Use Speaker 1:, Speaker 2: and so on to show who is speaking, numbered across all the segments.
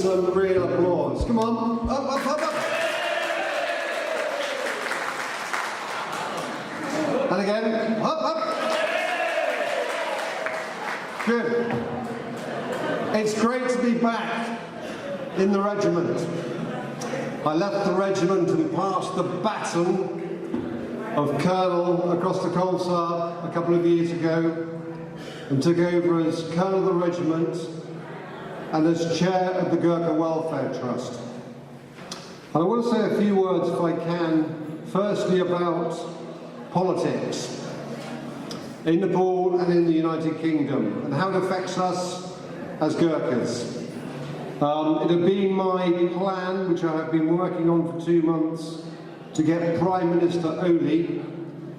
Speaker 1: some real applause. Come on, up, up, up, up. And again, up, up. Good. It's great to be back in the regiment. I left the regiment and passed the baton of Colonel across the Comdt a couple of years ago and took over as Colonel of the regiment and as Chair of the Gurkha Welfare Trust. And I want to say a few words, if I can, firstly about politics in Nepal and in the United Kingdom and how it affects us as Gurkhas. It had been my plan, which I have been working on for 2 months, to get Prime Minister Oli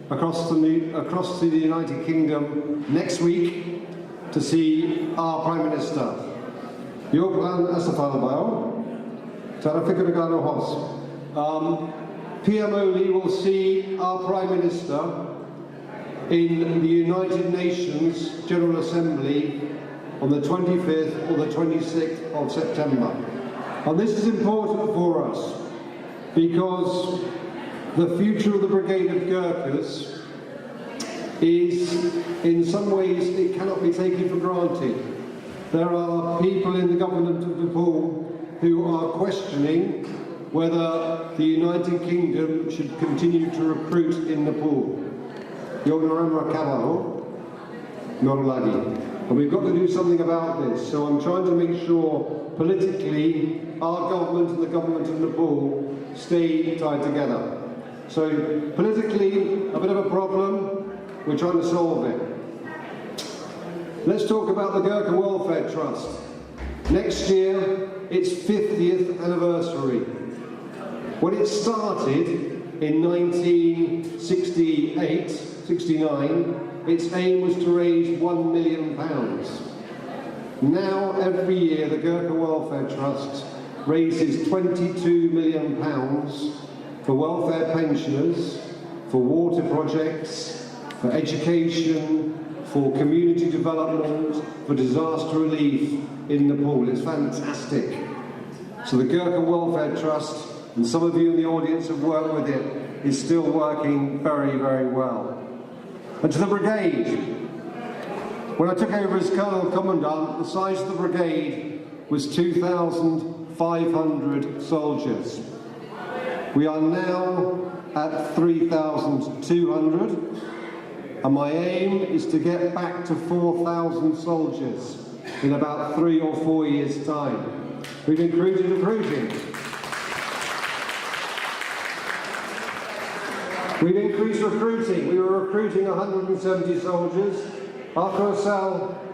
Speaker 1: across to the United Kingdom next week to see our Prime Minister. Your plan as a Falabao, Tarafikuragano House. PM Oli will see our Prime Minister in the United Nations General Assembly on the 25th or the 26th of September. And this is important for us because the future of the Brigade of Gurkhas is, in some ways, it cannot be taken for granted. There are people in the government of Nepal who are questioning whether the United Kingdom should continue to recruit in Nepal. And we've got to do something about this, so I'm trying to make sure politically our government and the government of Nepal stay tied together. So politically, a bit of a problem, we're trying to solve it. Let's talk about the Gurkha Welfare Trust. Next year, its 50th anniversary. When it started in 1969, its aim was to raise £1 million. Now, every year, the Gurkha Welfare Trust raises £22 million for welfare pensioners, for water projects, for education, for community development, for disaster relief in Nepal. It's fantastic. So the Gurkha Welfare Trust, and some of you in the audience have worked with it, is still working very, very well. And to the Brigade, when I took over as Colonel Commandant, the size of the Brigade was 2,500 soldiers. We are now at 3,200, and my aim is to get back to 4,000 soldiers in about 3 or 4 years' time. We've increased recruiting. We've increased recruiting. We were recruiting 170 soldiers. After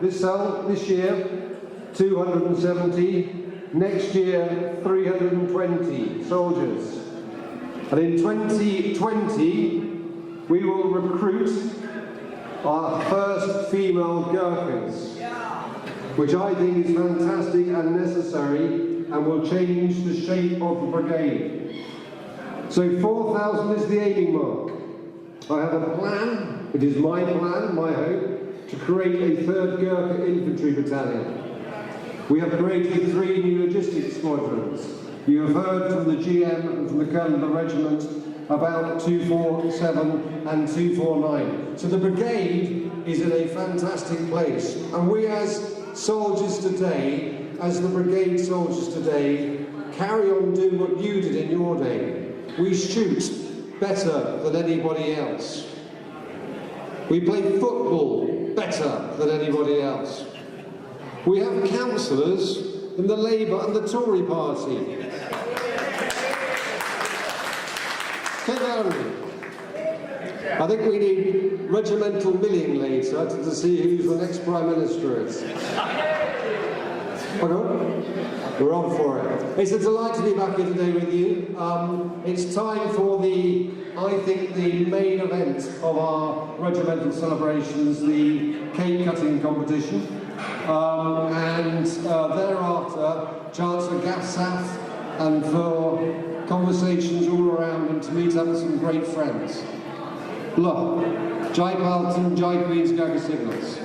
Speaker 1: this year, 270. Next year, 320 soldiers. And in 2020, we will recruit our first female Gurkhas, which I think is fantastic and necessary and will change the shape of the brigade. So 4,000 is the aiming mark. I have a plan, it is my plan, my hope, to create a 3rd Gurkha Infantry Battalion. We have created 3 new logistics squadrons. You have heard from the GM and from the Colonel of the Regiment about 247 and 249. So the brigade is in a fantastic place. And we as soldiers today, as the brigade soldiers today, carry on doing what you did in your day. We shoot better than anybody else. We play football better than anybody else. We have councillors in the Labour and the Tory party. I think we need regimental milling later to see who's the next Prime Minister is. We're on for it. It's a delight to be back here today with you. It's time for the main event of our regimental celebrations, the cake cutting competition. And thereafter, chance for Gafsaf and for conversations all around and to meet up with some great friends. Look, Jai Palton, Jai Queen's Gurkha Signals.